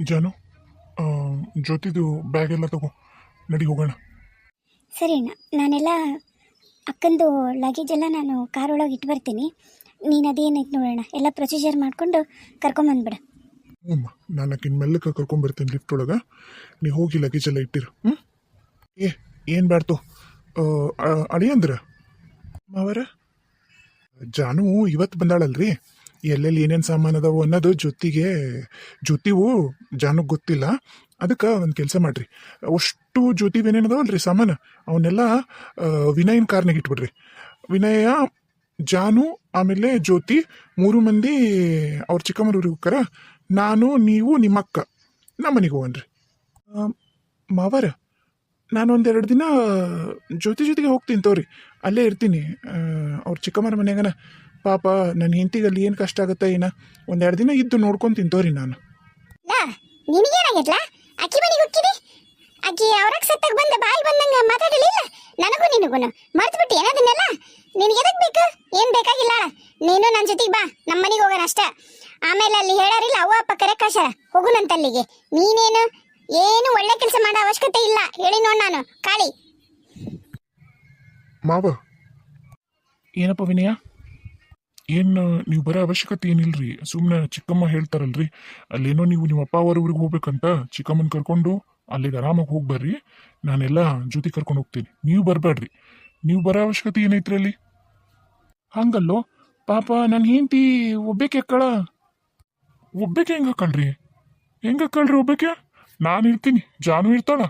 ಜಾನು, ಆ, ಜ್ಯೋತಿದು ಬ್ಯಾಗ್ ಎಲ್ಲ ತಗೋ, ನಡಿ ಹೋಗೋಣ. ಸರಿ ಅಣ್ಣ, ನಾನೆಲ್ಲ ಅಕ್ಕಂದು ಲಗೇಜ್ ಎಲ್ಲ ನಾನು ಕಾರೊಳಗೆ ಇಟ್ಟು ಬರ್ತೀನಿ. ನೀನು ಅದೇನೈತೆ ನೋಡೋಣ, ಎಲ್ಲ ಪ್ರೊಸೀಜರ್ ಮಾಡಿಕೊಂಡು ಕರ್ಕೊಂಬಂದ್ಬಿಡ. ಹ್ಞೂ, ನಾನು ಆಕಿನ ಮೆಲ್ಲಕ್ಕೆ ಕರ್ಕೊಂಬರ್ತೀನಿ ಲಿಫ್ಟ್ ಒಳಗೆ. ನೀ ಹೋಗಿ ಲಗೇಜ್ ಎಲ್ಲ ಇಟ್ಟಿರು. ಏನು ಬ್ಯಾಡ್ತು ಅಳಿಯಂದ್ರ ಮಾವರ. ಜಾನು ಇವತ್ತು ಬಂದಾಳಲ್ರಿ, ಎಲ್ಲೆಲ್ಲಿ ಏನೇನು ಸಾಮಾನು ಅದಾವು ಅನ್ನೋದು ಜ್ಯೋತಿವು ಜಾನುಗೆ ಗೊತ್ತಿಲ್ಲ. ಅದಕ್ಕೆ ಒಂದು ಕೆಲಸ ಮಾಡ್ರಿ, ಅಷ್ಟು ಜ್ಯೋತಿವು ಏನೇನು ಅದಾವಲ್ರಿ ಸಾಮಾನು, ಅವನ್ನೆಲ್ಲ ವಿನಯನ ಕಾರ್ನಾಗ ಇಟ್ಬಿಡ್ರಿ. ವಿನಯ, ಜಾನು, ಆಮೇಲೆ ಜ್ಯೋತಿ, 3 ಮಂದಿ ಅವ್ರ ಚಿಕ್ಕಮ್ಮನವ್ರಿಗೆ ಹೋಗ್ತಾರ. ನಾನು, ನೀವು, ನಿಮ್ಮ ಅಕ್ಕ ನಮ್ಮ ಮನೆಗೆ ಹೋಗನ್ರಿ. ಮಾವರ, ನಾನು 1-2 ದಿನ ಜ್ಯೋತಿ ಜೊತೆಗೆ ಹೋಗ್ತೀನಿ ತೋರಿ, ಅಲ್ಲೇ ಇರ್ತೀನಿ ಅವ್ರ ಚಿಕ್ಕಮ್ಮನ ಮನೆಯಾಗನ. ಪಾಪ ನನ್ನ ಹೆಂಡತಿಗೆ ಅಲ್ಲಿ ಏನು ಕಷ್ಟ ಆಗುತ್ತೆ ಏನ, 1-2 ದಿನ ಇದ್ದು ನೋಡ್ಕೊಂತೀನಿ ತೋರಿ ನಾನು. ನಿನಗೇನಾಗೈತ್ಲ? ಅಕ್ಕಿ ಮನೆಗೆ ಹೋಗ್ತೀನಿ, ಅಕ್ಕಿ ಅವ್ರಾಗ ಸತ್ತಾಗ ಬಂದ ಬಾಯಿ ಬಂದಂಗ ಮಾತಾಡಲಿಲ್ಲ. ನನಗೂ ನಿನಗೂ ಮರ್ತು ಬಿಟ್ಟು ಏನದನ್ನೆಲ್ಲ. ನಿನಗೆ ಎದಕ್ ಬೇಕು? ಏನು ಬೇಕಾಗಿಲ್ಲ. ನೀನು ನನ್ನ ಜೊತೆಗೆ ಬಾ, ನಮ್ಮ ಮನೆಗೆ ಹೋಗೋಣ ಅಷ್ಟೇ. ಆಮೇಲೆ ಅಲ್ಲಿ ಹೇಳಾರಿಲ್ಲ, ಅವ್ವ ಅಪ್ಪ ಕರೆ ಕಳ್ಸಾರ, ಹೋಗುನಂತಲ್ಲಿಗೆ. ನೀನೇನು ಏನು ಒಳ್ಳೆ ಕೆಲಸ ಮಾಡೋ ಅವಶ್ಯಕತೆ ಇಲ್ಲ, ಹೇಳಿ ನೋಡ್ ನಾನು ಕಾಳಿ. ಮಾವ, ಏನಪ್ಪ ವಿನಯ, ಏನು ನೀವು ಬರೋ ಅವಶ್ಯಕತೆ ಏನಿಲ್ರಿ. ಸುಮ್ಮನೆ ಚಿಕ್ಕಮ್ಮ ಹೇಳ್ತಾರಲ್ರಿ, ಅಲ್ಲೇನೋ ನೀವು ನಿಮ್ಮ ಅಪ್ಪ ಅವರ ಊರಿಗೆ ಹೋಗ್ಬೇಕಂತ ಚಿಕ್ಕಮ್ಮನ ಕರ್ಕೊಂಡು ಅಲ್ಲಿಗೆ ಆರಾಮಾಗಿ ಹೋಗಿ ಬರ್ರಿ. ನಾನೆಲ್ಲ ಜೊತೆ ಕರ್ಕೊಂಡು ಹೋಗ್ತೀನಿ, ನೀವು ಬರಬೇಡ್ರಿ. ನೀವು ಬರೋ ಅವಶ್ಯಕತೆ ಏನೈತ್ರಿ ಅಲ್ಲಿ? ಹಂಗಲ್ಲೋ ಪಾಪ, ನನ್ನ ಹೆಂಡತಿ ಒಬ್ಬೇಕೆ ಅಕ್ಕಳ. ಒಬ್ಬೇಕೆ ಹೆಂಗೆ ಹಾಕಳ್ರಿ ಒಬ್ಬೇಕೆ? ನಾನು ಇರ್ತೀನಿ, ಜಾನು ಇರ್ತಾಳ.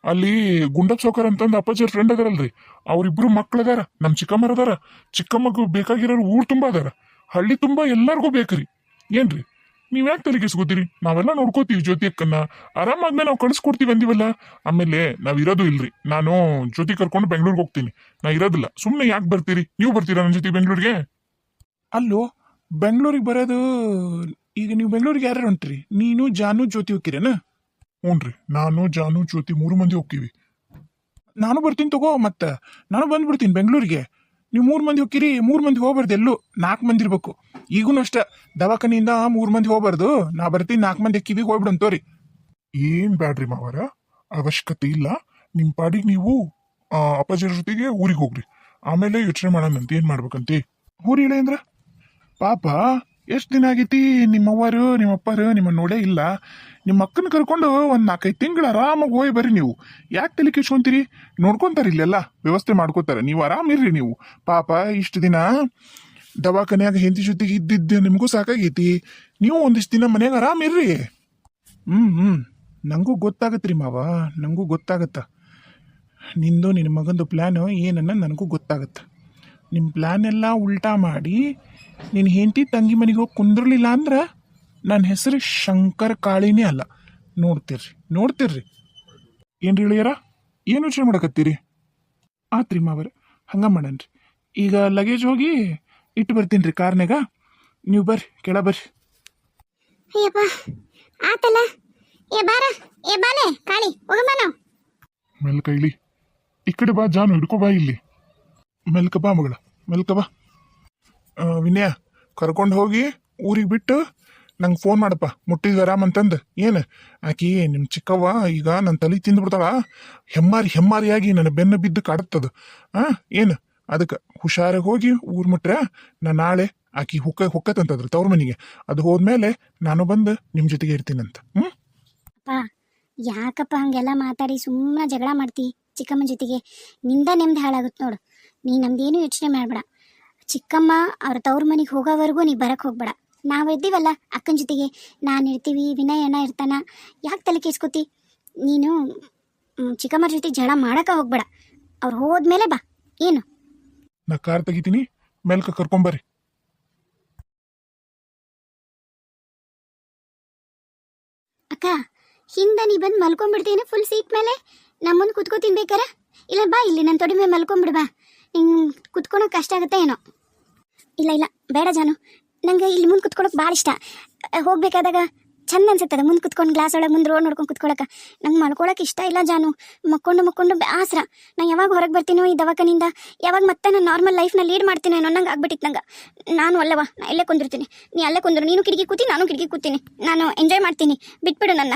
ಅಲ್ಲಿ ಗುಂಡಪ್ಪ ಸೌಕರ್ ಅಂತಂದು ಅಪ್ಪಾಜಿಯವ್ರ ಫ್ರೆಂಡ್ ಅದಾರಲ್ರಿ, ಅವ್ರಿಬ್ರು ಮಕ್ಳು ಅದಾರ, ನಮ್ಮ ಚಿಕ್ಕಮ್ಮರ ಅದಾರ. ಚಿಕ್ಕಮ್ಮಗೂ ಬೇಕಾಗಿರೋರು ಊರು ತುಂಬ ಅದಾರ, ಹಳ್ಳಿ ತುಂಬ ಎಲ್ಲರಿಗೂ ಬೇಕ್ರಿ. ಏನ್ರಿ ನೀವು ಯಾಕೆ ತಲೆಗೆಸ್ಕೋತೀರಿ? ನಾವೆಲ್ಲ ನೋಡ್ಕೋತೀವಿ ಜ್ಯೋತಿ ಅಕ್ಕನ್ನ, ಆರಾಮಾದ್ಮೇಲೆ ನಾವು ಕಳಿಸ್ಕೊಡ್ತೀವಿ ಅಂದಿವಲ್ಲ. ಆಮೇಲೆ ನಾವು ಇರೋದು ಇಲ್ರಿ, ನಾನು ಜ್ಯೋತಿ ಕರ್ಕೊಂಡು ಬೆಂಗ್ಳೂರಿಗೆ ಹೋಗ್ತೀನಿ, ನಾ ಇರೋದಿಲ್ಲ. ಸುಮ್ಮನೆ ಯಾಕೆ ಬರ್ತೀರಿ? ನೀವು ಬರ್ತೀರಾ ನನ್ನ ಜೊತೆ ಬೆಂಗ್ಳೂರಿಗೆ? ಅಲ್ಲೋ, ಬೆಂಗ್ಳೂರಿಗೆ ಬರೋದು ಈಗ ನೀವು ಬೆಂಗ್ಳೂರಿಗೆ ಯಾರು ಹೊಂಟ್ರಿ? ನೀನು, ಜಾನು, ಜ್ಯೋತಿ ಹೋಗ್ತೀರೇನ? ಹ್ಞೂನ್ರಿ, ನಾನು, ಜಾನು, ಜ್ಯೋತಿ 3 ಮಂದಿ ಹೋಗ್ತೀವಿ. ನಾನು ಬರ್ತೀನಿ ತಗೋ, ಮತ್ತೆ ನಾನು ಬಂದ್ಬಿಡ್ತೀನಿ ಬೆಂಗಳೂರಿಗೆ. ನೀವು 3 ಮಂದಿ ಹೋಗ್ತೀರಿ, 3 ಮಂದಿ ಹೋಗ್ಬಾರ್ದು, ಎಲ್ಲೂ 4 ಮಂದಿ ಇರ್ಬೇಕು. ಈಗೂ ಅಷ್ಟೇ, ದವಾಖಾನೆಯಿಂದ 3 ಮಂದಿ ಹೋಗ್ಬಾರ್ದು. ನಾ ಬರ್ತೀನಿ, 4 ಮಂದಿ ಕಿವಿಗೆ ಹೋಗ್ಬಿಡಂತೋರಿ. ಏನ್ ಬ್ಯಾಡ್ರಿ ಮಾವರ, ಅವಶ್ಯಕತೆ ಇಲ್ಲ. ನಿಮ್ಮ ಪಾಡಿಗೆ ನೀವು ಅಪ್ಪಾಜಿಯವ್ರ ಜೊತೆಗೆ ಊರಿಗೆ ಹೋಗ್ರಿ, ಆಮೇಲೆ ಯೋಚನೆ ಮಾಡೋಣಂತ ಏನ್ ಮಾಡ್ಬೇಕಂತೆ. ಊರಿ ಇಲ್ಲ ಅಂದ್ರ ಪಾಪ ಎಷ್ಟು ದಿನ ಆಗೈತಿ ನಿಮ್ಮವ್ವರು ನಿಮ್ಮಪ್ಪರು ನಿಮ್ಮ ನೋಡೇ ಇಲ್ಲ. ನಿಮ್ಮ ಅಕ್ಕನ ಕರ್ಕೊಂಡು 1-4-5 ತಿಂಗಳು ಆರಾಮಾಗಿ ಹೋಗಿ ಬರ್ರಿ. ನೀವು ಯಾಕೆ ತಲೆ ಕೆಡ್ಸ್ಕೊಂತೀರಿ? ನೋಡ್ಕೊಂತಾರ, ಇಲ್ಲೆಲ್ಲ ವ್ಯವಸ್ಥೆ ಮಾಡ್ಕೋತಾರೆ, ನೀವು ಆರಾಮಿರ್ರಿ. ನೀವು ಪಾಪ ಇಷ್ಟು ದಿನ ದವಾಖಾನ್ಯಾಗ ಹೆಂಡತಿ ಜೊತೆಗೆ ಇದ್ದಿದ್ದು ನಿಮಗೂ ಸಾಕಾಗೈತಿ. ನೀವು ಒಂದಿಷ್ಟು ದಿನ ಮನ್ಯಾಗ ಆರಾಮಿರ್ರಿ. ನಂಗೂ ಗೊತ್ತಾಗತ್ರಿ ಮಾವ, ನಂಗೂ ಗೊತ್ತಾಗತ್ತ. ನಿಂದು ನಿನ್ನ ಮಗಂದು ಪ್ಲ್ಯಾನು ಏನನ್ನ ನನಗೂ ಗೊತ್ತಾಗತ್ತ. ನಿಮ್ಮ ಪ್ಲ್ಯಾನ್ ಎಲ್ಲ ಉಲ್ಟಾ ಮಾಡಿ ನಿನ್ನ ಹೆಂಡತಿ ತಂಗಿ ಮನೆಗೆ ಹೋಗಿ ಕುಂದ್ರಲಿಲ್ಲ ಅಂದ್ರೆ ನನ್ನ ಹೆಸರು ಶಂಕರ್ ಕಾಳಿನೇ ಅಲ್ಲ. ನೋಡ್ತಿರ್ರಿ. ಏನ್ರಿ ಹೇಳಿಯಾರ? ಏನು ಯೋಚನೆ ಮಾಡಕತ್ತೀರಿ? ಆತ್ರಿ ಮಾವರ, ಹಂಗ ಮಾಡನ್ರಿ. ಈಗ ಲಗೇಜ್ ಹೋಗಿ ಇಟ್ಟು ಬರ್ತೀನಿ ರೀ ಕಾರ್ನಾಗ, ನೀವು ಬರ್ರಿ, ಕೆಳ ಬರ್ರಿ. ಅಯ್ಯಪ್ಪ ಆತಲ್ಲ, ಏ ಬಾರ, ಏ ಬಾಲೆ ಕಾಳಿ, ಹೋಗಮ್ಮ ನಾವು. ಮೆಲ್ಕ ಇಳಿ, ಈ ಕಡೆ ಬಾ ಜಾನು, ಹಿಡ್ಕೊ ಬಾ ಇಲ್ಲಿ. ಮೆಲ್ಕ ಬಾ ಮಗಳ, ಮೆಲ್ಕ ಬಾ. ವಿನಯ, ಕರ್ಕೊಂಡು ಹೋಗಿ ಊರಿಗೆ ಬಿಟ್ಟು ನಂಗೆ ಫೋನ್ ಮಾಡಪ್ಪ, ಮುಟ್ಟಿದ್ವಿ ಆರಾಮಂತಂದು. ಏನು ಆಕಿ ನಿಮ್ಮ ಚಿಕ್ಕವ್ವ ಈಗ ನನ್ನ ತಲೆ ತಿಂದ್ಬಿಡ್ತಾಳ, ಹೆಮ್ಮಾರಿಯಾಗಿ ನನ್ನ ಬೆನ್ನು ಬಿದ್ದು ಕಾಡುತ್ತದು. ಏನು ಅದಕ್ಕೆ ಹುಷಾರಾಗಿ ಹೋಗಿ ಊರು ಮುಟ್ರೆ ನಾ ನಾಳೆ ಆಕಿ ಹೊಕ್ಕತ್ತಂತದ್ರಿ ತವ್ರ ಮನೆಗೆ. ಅದು ಹೋದ್ಮೇಲೆ ನಾನು ಬಂದು ನಿಮ್ಮ ಜೊತೆಗೆ ಇರ್ತೀನಂತ. ಅಪ್ಪ ಯಾಕಪ್ಪ ಹಂಗೆಲ್ಲ ಮಾತಾಡಿ ಸುಮ್ಮನೆ ಜಗಳ ಮಾಡ್ತಿ ಚಿಕ್ಕಮ್ಮನ ಜೊತೆಗೆ? ನಿಮ್ದು ಹಾಳಾಗುತ್ತೆ ನೋಡು. ನೀ ನಮ್ದೇನು ಯೋಚನೆ ಮಾಡಬೇಡ. ಚಿಕ್ಕಮ್ಮ ಅವ್ರ ತವ್ರ ಮನೆಗೆ ಹೋಗೋವರೆಗೂ ನೀ ಬರಕ್ಕೆ ಹೋಗ್ಬೇಡ. ನಾವು ಇದ್ದೀವಲ್ಲ ಅಕ್ಕನ ಜೊತೆಗೆ, ನಾನು ಇರ್ತೀವಿ, ವಿನಯ್ ಅಣ್ಣ ಇರ್ತಾನ. ಯಾಕೆ ತಲೆ ಕೇಸ್ಕೊತಿ? ನೀನು ಚಿಕ್ಕಮ್ಮರ ಜೊತೆ ಜಗಳ ಮಾಡಕ್ಕೆ ಹೋಗ್ಬೇಡ. ಅವ್ರು ಹೋದ್ಮೇಲೆ ಬಾ. ಏನು ನಾ ಕಾರ್ ತೆಗಿತೀನಿ, ಮೆಲ್ಕ ಕರ್ಕೊಂಬರ್ರಿ. ಅಕ್ಕ, ಹಿಂದೆ ನೀ ಬಂದು ಮಲ್ಕೊಂಡ್ಬಿಡ್ತೀನಿ ಫುಲ್ ಸೀಟ್ ಮೇಲೆ. ನಮ್ಮ ಮುಂದೆ ಕುತ್ಕೋತೀನಿ ಬೇಕಾರ? ಇಲ್ಲ ಬಾ, ಇಲ್ಲಿ ನನ್ನ ತೊಡೆ ಮೇಲೆ ಮಲ್ಕೊಂಡ್ಬಿಡು ಬಾ. ನಿಂಗೆ ಕುತ್ಕೊಳಕ್ಕೆ ಕಷ್ಟ ಆಗುತ್ತೆ ಏನೋ. ಇಲ್ಲ ಬೇಡ ಜಾನು, ನಂಗೆ ಇಲ್ಲಿ ಮುಂದೆ ಕುತ್ಕೊಳಕ್ಕೆ ಭಾಳ ಇಷ್ಟ. ಹೋಗ್ಬೇಕಾದಾಗ ಚಂದ ಅನ್ಸುತ್ತದ ಮುಂದೆ ಕುತ್ಕೊಂಡು ಗ್ಲಾಸ್ ಒಳಗೆ ಮುಂದೆ ರೋಡ್ ನೋಡ್ಕೊಂಡು ಕುತ್ಕೊಳಕ್ಕೆ. ನಂಗೆ ಮಲ್ಕೊಳಕ್ಕೆ ಇಷ್ಟ ಇಲ್ಲ ಜಾನು. ಮಕ್ಕೊಂಡು ಬೇಸರ. ನಾ ಯಾವಾಗ ಹೊರಗೆ ಬರ್ತೀನೋ ಈ ದವಾಖಾನಿಂದ, ಯಾವಾಗ ಮತ್ತೆ ನಾನು ನಾರ್ಮಲ್ ಲೈಫ್ನ ಲೀಡ್ ಮಾಡ್ತೀನಿ ಅನ್ನೋ ನಂಗೆ ಆಗ್ಬಿಟ್ಟಿತ್ತು ನಂಗೆ. ನಾನು ಅಲ್ಲವಾ, ನಾ ಇಲ್ಲೇ ಕುಂದಿರ್ತೀನಿ, ನೀ ಅಲ್ಲೇ ಕುಂದ್ರು. ನೀನು ಕಿಟಕಿ ಕೂತಿ, ನಾನು ಕಿಟಕಿ ಕೂತೀನಿ. ನಾನು ಎಂಜಾಯ್ ಮಾಡ್ತೀನಿ, ಬಿಟ್ಬಿಡು ನನ್ನ.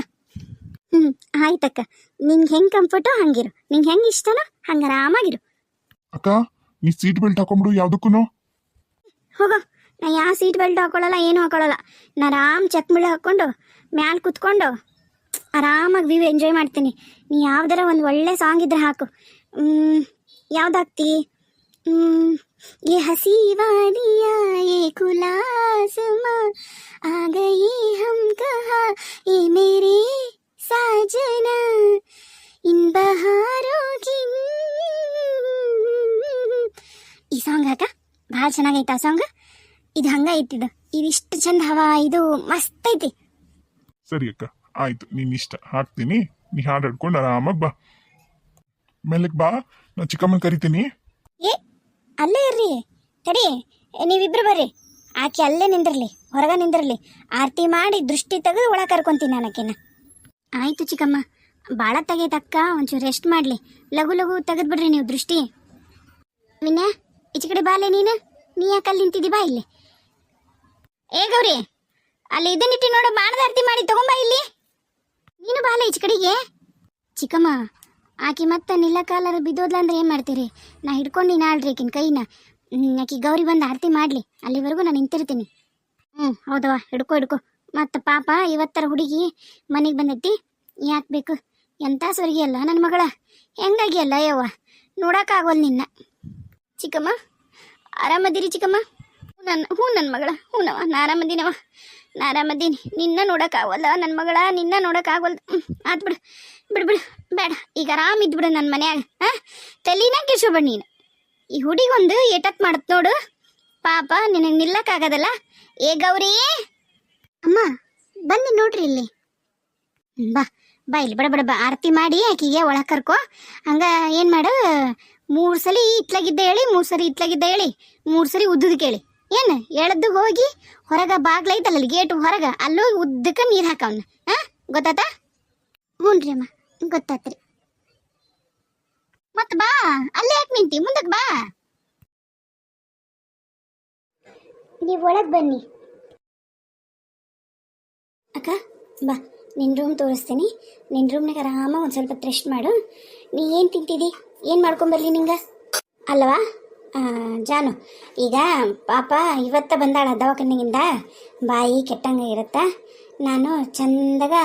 ಆಯ್ತಕ್ಕ, ನಿಂಗೆ ಹೆಂಗೆ ಕಂಫರ್ಟೋ ಹಂಗಿರು, ನಿಂಗೆ ಹೆಂಗೆ ಇಷ್ಟನೋ ಹಂಗೆ ಆರಾಮಾಗಿರು. ಅಕ್ಕ, ನೀ ಸೀಟ್ ಬೆಲ್ಟ್ ಹಾಕೊಂಬಿಡು ಯಾವುದಕ್ಕೂ. ಹೋಗೋ, ನಾ ಯಾವ ಸೀಟ್ ಬೆಲ್ಟ್ ಹಾಕೊಳ್ಳಲ್ಲ, ಏನು ಹಾಕೊಳ್ಳಲ್ಲ. ನಾ ಆರಾಮ್ ಚಕ್ಮುಳೆ ಹಾಕ್ಕೊಂಡು ಮ್ಯಾಲೆ ಕುತ್ಕೊಂಡು ಆರಾಮಾಗಿ ವ್ಯೂ ಎಂಜಾಯ್ ಮಾಡ್ತೀನಿ. ನೀ ಯಾವ್ದಾರ ಒಂದು ಒಳ್ಳೆ ಸಾಂಗ್ ಇದ್ರೆ ಹಾಕು. ಯಾವ್ದಾಗ್ತಿ? ये हसी वादियाँ ये खुला आसमां आ गई हम कहाँ ये मेरे साजना इन बहारों की. ಈ ಸಾಂಗ್ ಹಾಕ, ಭಾಳ ಚೆನ್ನಾಗೈತೆ ಆ ಸಾಂಗ್. ಇದು ಹಂಗೈತಿದು, ಇದಿಷ್ಟು ಚಂದ ಹವಾ, ಇದು ಮಸ್ತ್ ಐತಿ. ಸರಿ ಅಕ್ಕ, ಆಯ್ತು, ನಿನ್ನ ಇಷ್ಟ, ಹಾಕ್ತೀನಿ. ನೀ ಹಾಡು ಹಿಡ್ಕೊಂಡು ಆರಾಮಾಗಿ ಬಾ. ಮೇಲಕ್ಕೆ ಬಾ, ನಾ ಚಿಕ್ಕಮ್ಮನ ಕರಿತೀನಿ. ಏ ಅಲ್ಲೇ ಇರ್ರಿ, ತಡಿ, ನೀವಿಬ್ರು ಬರ್ರಿ. ಆಕೆ ಅಲ್ಲೇ ನಿಂದಿರ್ಲಿ, ಹೊರಗ ನಿಂದಿರ್ಲಿ. ಆರತಿ ಮಾಡಿ ದೃಷ್ಟಿ ತೆಗೆದು ಒಳಗೆ ಕರ್ಕೊಂತೀನಿ ನಾನು ಆಕೆನ. ಆಯ್ತು ಚಿಕ್ಕಮ್ಮ, ಭಾಳ ತೆಗೈತಕ್ಕ, ಒಂಚೂರು ರೆಸ್ಟ್ ಮಾಡಲಿ. ಲಘು ಲಘು ತೆಗೆದ್ಬಿಡ್ರಿ ನೀವು ದೃಷ್ಟಿ. ವಿನ್ಯಾ, ಈಚೆ ಕಡೆ ಬಾಲೆ ನೀನು. ನೀ ಯಾಕೆ ಅಲ್ಲಿ ನಿಂತಿದ್ದಿ? ಬಾ ಇಲ್ಲಿ. ಏ ಗೌರಿ, ಅಲ್ಲಿ ಇದನ್ನಿಟ್ಟು ನೋಡು, ಬಾಣದ ಆರತಿ ಮಾಡಿ ತಗೊಂಬಾ ಇಲ್ಲಿ. ನೀನು ಬಾಲೆ ಈಚೆ ಕಡೆಗೆ. ಚಿಕ್ಕಮ್ಮ, ಆಕೆ ಮತ್ತೆ ನಿಲ್ಲಕಾಲರ ಬಿದ್ದೋದ್ಲ ಅಂದ್ರೆ ಏನು ಮಾಡ್ತೀರಿ? ನಾ ಹಿಡ್ಕೊಂಡು ನಾಳ್ರಿ ಆಕಿನ ಕೈನ. ಆಕೆ ಗೌರಿ ಬಂದು ಆರತಿ ಮಾಡಲಿ, ಅಲ್ಲಿವರೆಗೂ ನಾನು ನಿಂತಿರ್ತೀನಿ. ಹೌದವ, ಹಿಡ್ಕೊ. ಮತ್ತು ಪಾಪ ಇವತ್ತರ ಹುಡುಗಿ ಮನೆಗೆ ಬಂದೈತಿ, ಯಾಕೆ ಬೇಕು? ಎಂಥ ಸೊರ್ಗಿ ಅಲ್ಲ ನನ್ನ ಮಗಳ, ಹೆಂಗಾಗಿ ಅಲ್ಲ ಯವ್ವ, ನೋಡೋಕ್ಕಾಗೋಲ್ಲ ನಿನ್ನ. ಚಿಕ್ಕಮ್ಮ, ಆರಾಮದಿರಿ ಚಿಕ್ಕಮ್ಮ? ನನ್ನ ಮಗಳ, ಹೂನವ, ನಾ ಆರಾಮದೀನವ, ನಾ ಆರಾಮದೀನಿ. ನಿನ್ನ ನೋಡೋಕ್ಕಾಗಲ್ಲ ನನ್ನ ಮಗಳ, ನಿನ್ನ ನೋಡೋಕ್ಕಾಗಲ್ಲ. ಆತು ಬಿಡು, ಬೇಡ, ಈಗ ಆರಾಮಿದ್ಬಿಡು ನನ್ನ ಮನ್ಯಾಗ. ತಲೆನ ಕೆಡ್ಸೋಬೇಡ ನೀನು. ಈ ಹುಡುಗೊಂದು ಏಟತ್ ಮಾಡತ್ ನೋಡು, ಪಾಪ ನಿನಗೆ ನಿಲ್ಲಕ್ಕಾಗದಲ್ಲ. ಏ ಗೌರಿ ಅಮ್ಮ, ಬನ್ನಿ ನೋಡ್ರಿ ಇಲ್ಲಿ. ಬಾ ಇಲ್ಲಿ, ಬಡ ಆರತಿ ಮಾಡಿ ಆಕಿಗೆ ಒಳಗೆ ಕರ್ಕೊ. ಹಂಗ ಏನು ಮಾಡು, 3 ಸಲ ಇತ್ಲಾಗಿದ್ದ ಹೇಳಿ, 3 ಸರಿ ಇತ್ಲಾಗಿದ್ದ ಹೇಳಿ, 3 ಸರಿ ಉದ್ದದಕ್ಕೆ ಹೇಳಿ. ಏನು ಎಳದ್ದು ಹೋಗಿ ಹೊರಗೆ ಬಾಗ್ಲೈತಲ್ಲ ಗೇಟ್ ಹೊರಗೆ, ಅಲ್ಲೋಗಿ ಉದ್ದಕ್ಕೆ ನೀರು ಹಾಕವನ್ನ. ಗೊತ್ತಾತ? ಹ್ಞೂ ರೀ ಅಮ್ಮ, ಗೊತ್ತಾತ್ರಿ. ಮತ್ ಬಾ, ಅಲ್ಲೇ ಯಾಕೆ ನಿಂತಿ? ಮುಂದಕ್ಕೆ ಬಾ. ನೀವು ಒಳಗೆ ಬನ್ನಿ. ಅಕ್ಕ ಬಾ, ನಿನ್ನ ರೂಮ್ ತೋರಿಸ್ತೀನಿ. ನಿನ್ನ ರೂಮ್ನಾಗ ಆರಾಮಾಗಿ ಒಂದು ಸ್ವಲ್ಪ ರೆಸ್ಟ್ ಮಾಡು. ನೀ ಏನು ತಿಂತಿದ್ದಿ? ಏನು ಮಾಡ್ಕೊಂಬರ್ಲಿ ನಿಂಗೆ? ಅಲ್ವಾ ಜಾನು, ಈಗ ಪಾಪ ಇವತ್ತ ಬಂದಾಳ ದವಾಖಾನೆಗಿಂದ, ಬಾಯಿ ಕೆಟ್ಟಂಗೆ ಇರುತ್ತ. ನಾನು ಚಂದಾಗ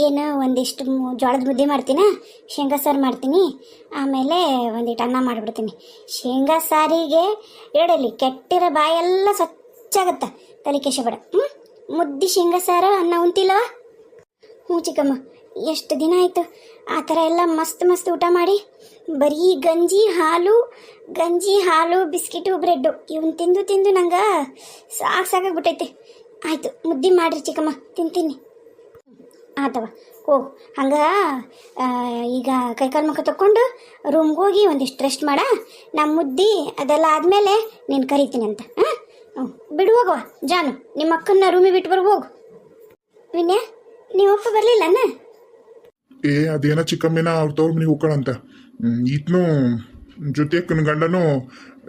ಏನು ಒಂದಿಷ್ಟು ಜೋಳದ ಮುದ್ದೆ ಮಾಡ್ತೀನಿ, ಶೇಂಗಾ ಸಾರು ಮಾಡ್ತೀನಿ, ಆಮೇಲೆ ಒಂದಿಟ್ಟು ಅನ್ನ ಮಾಡಿಬಿಡ್ತೀನಿ. ಶೇಂಗಾ ಸಾರಿಗೆ ಹೇಳಲಿ ಕೆಟ್ಟಿರೋ ಬಾಯೆಲ್ಲ ಸ್ವಚ್ಛಾಗತ್ತೆ, ತಲೆ ಕೆಸಬೇಡ. ಮುದ್ದೆ ಶೇಂಗಾ ಸಾರು ಅನ್ನ ಉಂತಿಲ್ಲವ? ಹ್ಞೂ ಚಿಕ್ಕಮ್ಮ, ಎಷ್ಟು ದಿನ ಆಯಿತು ಆ ಥರ ಎಲ್ಲ ಮಸ್ತ್ ಊಟ ಮಾಡಿ. ಬರೀ ಗಂಜಿ ಹಾಲು ಬಿಸ್ಕಿಟು ಬ್ರೆಡ್ಡು ಇವನ್ ತಿಂದು ನಂಗೆ ಸಾಕಾಗ್ಬಿಟ್ಟೈತೆ. ಆಯಿತು, ಮುದ್ದೆ ಮಾಡಿರಿ ಚಿಕ್ಕಮ್ಮ, ತಿಂತೀನಿ. ಆತವ, ಹೋಗು. ಹಂಗೆ ಈಗ ಕೈಕಾಲು ಮುಖ ತಕ್ಕೊಂಡು ರೂಮ್ಗೆ ಹೋಗಿ ಒಂದಿಷ್ಟು ರೆಸ್ಟ್ ಮಾಡ. ನಮ್ಮ ಮುದ್ದೆ ಅದೆಲ್ಲ ಆದಮೇಲೆ ನೀನು ಕರಿತೀನಿ ಅಂತ. ಬಿಡು ಹೋಗವ ಜಾನು, ನಿಮ್ಮ ಅಕ್ಕನ್ನ ರೂಮಿಗೆ ಬಿಟ್ಟು ಹೋಗು. ವಿನ್ಯಾ, ನೀವಪ್ಪ ಬರಲಿಲ್ಲನ? ಅದೇನ ಚಿಕ್ಕಮ್ಮಿನ ಅವ್ರ ತವ್ರ ಮನೆಗೆ ಹೋಗೋಣಂತ. ಈತನು ಜೊತೆ ಅಕ್ಕನ ಗಂಡನು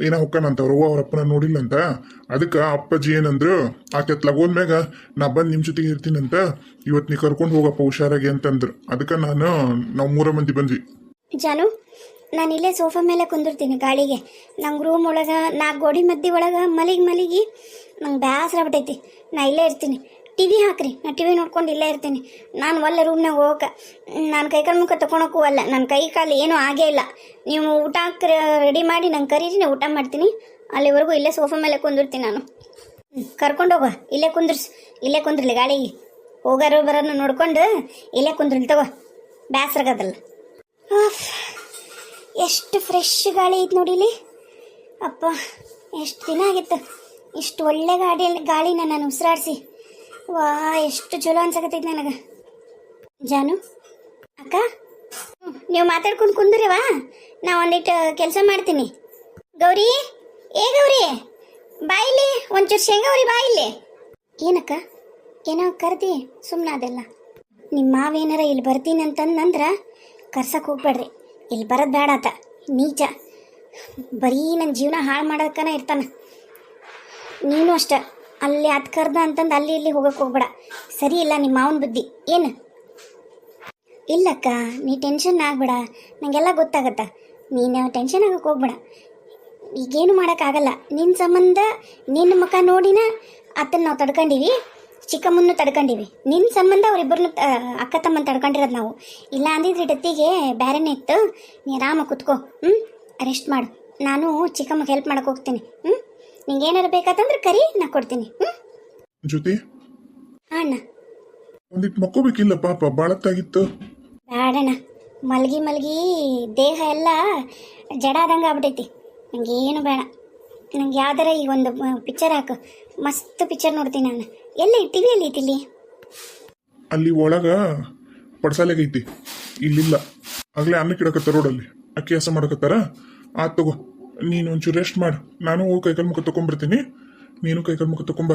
ಏನ ಹೊಕ್ಕನಂತ, ಅವ್ರ ಅಪ್ಪನ ನೋಡಿಲ್ಲಂತ. ಅದಕ್ಕೆ ಅಪ್ಪಾಜಿ ಏನಂದ್ರು, ಆಕೆತ್ಲಾಗೋದ್ಮ್ಯಾಗ ನಾ ಬಂದು ನಿಮ್ಮ ಜೊತೆಗೆ ಇರ್ತೀನಂತ, ಇವತ್ತು ನೀ ಕರ್ಕೊಂಡು ಹೋಗಪ್ಪ ಹುಷಾರಾಗಿ ಅಂತಂದ್ರು. ಅದಕ್ಕೆ ನಾವು 3 ಮಂದಿ ಬಂದ್ವಿ. ಜಾನು, ನಾನು ಇಲ್ಲೇ ಸೋಫಾ ಮೇಲೆ ಕುಂದಿರ್ತೀನಿ ಗಾಳಿಗೆ. ನಂಗೆ ರೂಮ್ ಒಳಗೆ 4 ಗೋಡೆ ಮಧ್ಯೆ ಒಳಗೆ ಮಲಗಿ ನಂಗೆ ಬೇಸರ ಬಿಟ್ಟೈತಿ. ನಾ ಇಲ್ಲೇ ಇರ್ತೀನಿ. ಟಿವಿ ಹಾಕ್ರಿ, ನಾ ಟಿವಿ ನೋಡ್ಕೊಂಡು ಇಲ್ಲೇ ಇರ್ತೀನಿ. ನಾನು ಒಳ್ಳೆ ರೂಮ್ನಾಗ ಹೋಗಕ್ಕೆ, ನಾನು ಕೈಕಾಲು ಮುಖ ತಗೊಳಕ್ಕೂ ಅಲ್ಲ, ನನ್ನ ಕೈ ಕಾಲು ಏನೂ ಆಗೇ ಇಲ್ಲ. ನೀವು ಊಟ ರೆಡಿ ಮಾಡಿ ನಂಗೆ ಕರೀರಿ, ನಾನು ಊಟ ಮಾಡ್ತೀನಿ. ಅಲ್ಲಿವರೆಗೂ ಇಲ್ಲೇ ಸೋಫಾ ಮೇಲೆ ಕುಂದಿರ್ತೀನಿ ನಾನು. ಕರ್ಕೊಂಡು ಹೋಗೋ, ಇಲ್ಲೇ ಕುಂದ್ರಲಿ ಗಾಳಿಗೆ. ಹೋಗಾರೋ ಬರೋನ ನೋಡ್ಕೊಂಡು ಇಲ್ಲೇ ಕುಂದ್ರಲಿ ತಗೋ, ಬೇಸರಾಗದಲ್ಲ. ಎಷ್ಟು ಫ್ರೆಶ್ ಗಾಳಿ ಐತೆ ನೋಡಿಲಿ. ಅಪ್ಪ, ಎಷ್ಟು ದಿನ ಆಗಿತ್ತು ಇಷ್ಟು ಒಳ್ಳೆ ಗಾಳಿನ ನಾನು ಉಸಿರಾಡಿಸಿ. ವಾ, ಎಷ್ಟು ಚಲೋ ಅನ್ಸಕತ್ತೈತಿ ನನಗೆ. ಜಾನು ಅಕ್ಕ, ನೀವು ಮಾತಾಡ್ಕೊಂಡು ಕುಂದ್ರವಾ, ನಾ ಒಂದಿಟ್ಟು ಕೆಲಸ ಮಾಡ್ತೀನಿ. ಗೌರಿ, ಏ ಗೌರಿ, ಬಾಯಿಲಿ ಒಂಚೂರು ಶೇಂಗಾ ಉರಿ, ಬಾಯಿಲಿ. ಏನಕ್ಕ ಏನೋ ಕರ್ದಿ ಸುಮ್ಮನೆ ಅದೆಲ್ಲ ನಿಮ್ಮ ಮಾವೇನಾರ ಇಲ್ಲಿ ಬರ್ತೀನಿ ಅಂತಂದ್ರೆ ಕರ್ಸಕ್ಕೆ ಹೋಗ್ಬೇಡ್ರಿ. ಇಲ್ಲಿ ಬರೋದು ಬೇಡ ಆತ ನೀಚ, ಬರೀ ನನ್ನ ಜೀವನ ಹಾಳು ಮಾಡೋಕ್ಕನ ಇರ್ತಾನೆ. ನೀನು ಅಷ್ಟೆ, ಅಲ್ಲಿ ಅದು ಕರ್ದ ಅಂತಂದು ಅಲ್ಲಿ ಇಲ್ಲಿ ಹೋಗಕ್ಕೆ ಹೋಗ್ಬೇಡ. ಸರಿ ಇಲ್ಲ ನಿಮ್ಮ ಮಾವನ ಬುದ್ಧಿ ಏನು? ಇಲ್ಲಕ್ಕ, ನೀ ಟೆನ್ಷನ್ ಆಗಬೇಡ, ನನಗೆಲ್ಲ ಗೊತ್ತಾಗತ್ತ. ನೀನು ಟೆನ್ಷನ್ ಆಗಕ್ಕೆ ಹೋಗ್ಬೇಡ. ಈಗೇನು ಮಾಡೋಕ್ಕಾಗಲ್ಲ. ನಿನ್ನ ಸಂಬಂಧ ನಿನ್ನ ಮುಖ ನೋಡಿನ ಅತ್ತನ್ನು ನಾವು ತಡ್ಕೊಂಡಿವಿ, ಚಿಕ್ಕಮ್ಮನ್ನು ತಡ್ಕೊಂಡಿವಿ. ನಿನ್ನ ಸಂಬಂಧ ಅವರಿಬ್ಬರನ್ನು ಅಕ್ಕ ತಮ್ಮನ್ನು ತಡ್ಕೊಂಡಿರೋದು ನಾವು. ಇಲ್ಲ ಅಂದಿದ್ರೆ ಡತ್ತಿಗೆ ಬೇರೆನೇ ಇತ್ತು. ನೀ ಆರಾಮ ಕುತ್ಕೋ, ರೆಸ್ಟ್ ಮಾಡು. ನಾನು ಚಿಕ್ಕಮ್ಮಗೆ ಹೆಲ್ಪ್ ಮಾಡಕ್ಕೆ ಹೋಗ್ತೀನಿ. ನಿಂಗೆ ಏನಾರು ಬೇಕಾತಂದ್ರೆ ಕರಿ, ನಾ ಕೊಡ್ತೀನಿ. ಜ್ಯೋತಿ ಅಣ್ಣ ಒಂದಿಟ್ಟು ಮಕ್ಕೋಬೇಕಿಲ್ಲ ಪಾಪ, ಬಾಳತ್ತಾಗಿತ್ತು. ಬೇಡಣ್ಣ, ಮಲಗಿ ದೇಹ ಎಲ್ಲ ಜಡ ಆದಂಗೆ ಆಗ್ಬಿಟ್ಟೈತಿ. ನನಗೇನು ಬೇಡ. ನಂಗೆ ಯಾವ್ದಾರ ಈಗ ಒಂದು ಪಿಕ್ಚರ್ ಹಾಕು, ಮಸ್ತ್ ಪಿಕ್ಚರ್ ನೋಡ್ತೀನಿ ನಾನು. ಎಲ್ಲ ಟಿವಿಯಲ್ಲಿ ಐತಿಲ್ಲಿ. ಅಲ್ಲಿ ಒಳಗ ಪಡ್ಸಾಲೆಗೆ ಐತಿ, ಇಲ್ಲಿಲ್ಲ. ಆಗ್ಲೇ ಅನ್ನಕ್ಕೆ ಇಡಕತ್ತಾರ ರೋಡಲ್ಲಿ, ಅಕ್ಕಿ ಹಸ ಮಾಡಕತ್ತಾರ. ಆತ್ ತಗೋ, ನೀನು ಒಂಚೂರು ರೆಸ್ಟ್ ಮಾಡು. ನಾನು ಹೋಗಿ ಕೈಕಾಲು ಮುಖ ತಗೊಂಡ್ಬರ್ತೀನಿ, ನೀನು ಕೈಕಾಲು ಮುಖ ತಗೊಂಬ.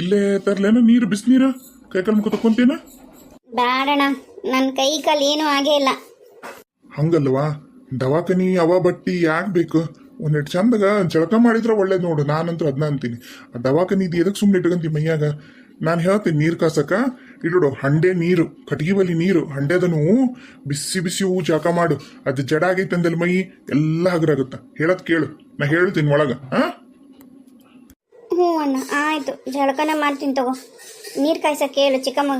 ಇಲ್ಲೇ ತರ್ಲೇನ ನೀರು, ಬಿಸಿನೀರು, ಕೈಕಾಲು ಮುಖ ತಕೊಂತೀನ? ಬೇಡಣ್ಣ, ನನ್ನ ಕೈ ಕಾಲು ಏನೂ ಆಗೇ ಇಲ್ಲ. ಹಂಗಲ್ವಾ, ದವಾಖಾನಿ ಅವ ಬಟ್ಟಿ ಯಾಕೆ ಬೇಕು? ಒಂದೆರಡು ಚಂದಾಗ ಜಳಕ ಮಾಡಿದ್ರೆ ಒಳ್ಳೇದು ನೋಡು. ನಾನಂತೂ ಅದನ್ನ ಅಂತೀನಿ. ಆ ದವಾಖಾನಿ ಇದು ಎದಕ್ಕೆ ಸುಮ್ಮನೆ ಇಟ್ಕೊಂತಿ ಮೈಯಾಗ? ನಾನು ಹೇಳ್ತೀನಿ, ನೀರು ಕಾಸಕ ಇಡು. ಹಂಡೆ ನೀರು, ಕಟ್ಗಿ ಬಲಿ ನೀರು, ಹಂಡೆದನು ಬಿಸಿ ಬಿಸಿ ಹೂ ಜಳಕ ಮಾಡು. ಅದು ಜಡ ಆಗೈತೆ ಅಂದಲ್ಲಿ ಮೈ ಎಲ್ಲ ಹಗರಾಗುತ್ತ. ಹೇಳದ್ ಕೇಳು, ನಾ ಹೇಳ್ತೀನಿ ಒಳಗ. ಹ್ಞೂ ಅಣ್ಣ, ಆಯಿತು, ಜಳಕನ ಮಾಡ್ತೀನಿ ತಗೋ. ನೀರು ಕಾಯ್ಸಕ್ಕೆ ಹೇಳು ಚಿಕ್ಕಮ್ಮ.